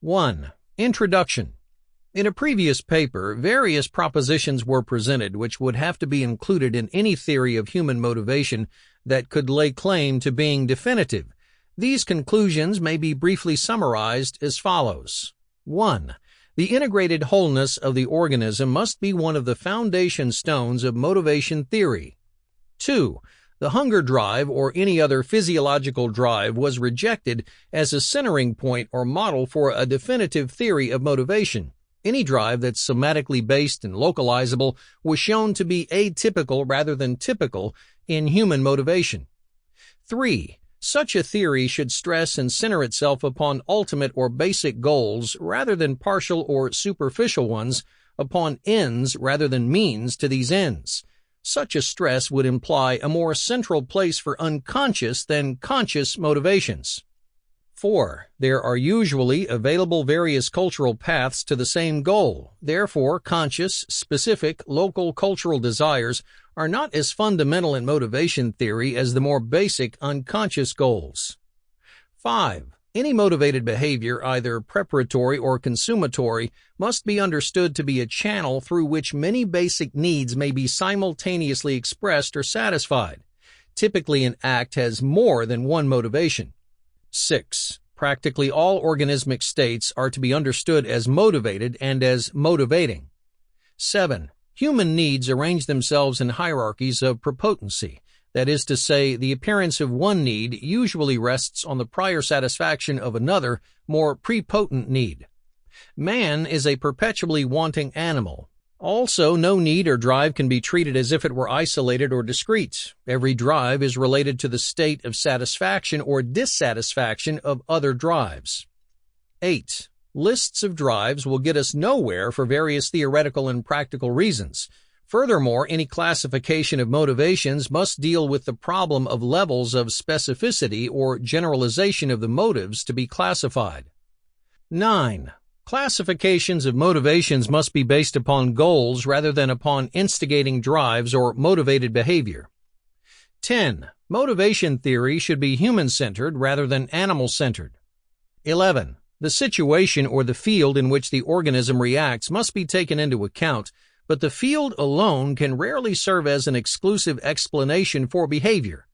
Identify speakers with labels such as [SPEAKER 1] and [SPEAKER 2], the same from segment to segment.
[SPEAKER 1] 1. Introduction. In a previous paper, various propositions were presented which would have to be included in any theory of human motivation that could lay claim to being definitive. These conclusions may be briefly summarized as follows. 1. The integrated wholeness of the organism must be one of the foundation stones of motivation theory. 2. The hunger drive or any other physiological drive was rejected as a centering point or model for a definitive theory of motivation. Any drive that's somatically based and localizable was shown to be atypical rather than typical in human motivation. 3. Such a theory should stress and center itself upon ultimate or basic goals rather than partial or superficial ones, upon ends rather than means to these ends. Such a stress would imply a more central place for unconscious than conscious motivations. 4. There are usually available various cultural paths to the same goal. Therefore, conscious, specific, local cultural desires are not as fundamental in motivation theory as the more basic unconscious goals. 5. Any motivated behavior, either preparatory or consummatory, must be understood to be a channel through which many basic needs may be simultaneously expressed or satisfied. Typically, an act has more than one motivation. 6. Practically all organismic states are to be understood as motivated and as motivating. 7. Human needs arrange themselves in hierarchies of prepotency. That is to say, the appearance of one need usually rests on the prior satisfaction of another, more prepotent need. Man is a perpetually wanting animal. Also, no need or drive can be treated as if it were isolated or discrete. Every drive is related to the state of satisfaction or dissatisfaction of other drives. 8. Lists of drives will get us nowhere for various theoretical and practical reasons. Furthermore, any classification of motivations must deal with the problem of levels of specificity or generalization of the motives to be classified. 9. Classifications of motivations must be based upon goals rather than upon instigating drives or motivated behavior. 10. Motivation theory should be human-centered rather than animal-centered. 11. The situation or the field in which the organism reacts must be taken into account, but the field alone can rarely serve as an exclusive explanation for behavior.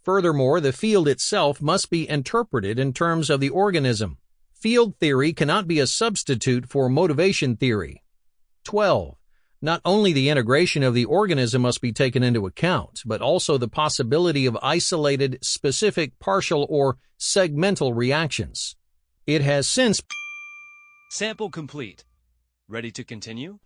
[SPEAKER 1] Furthermore, the field itself must be interpreted in terms of the organism. Field theory cannot be a substitute for motivation theory. 12. Not only the integration of the organism must be taken into account, but also the possibility of isolated, specific, partial, or segmental reactions. It has since...
[SPEAKER 2] Sample complete. Ready to continue?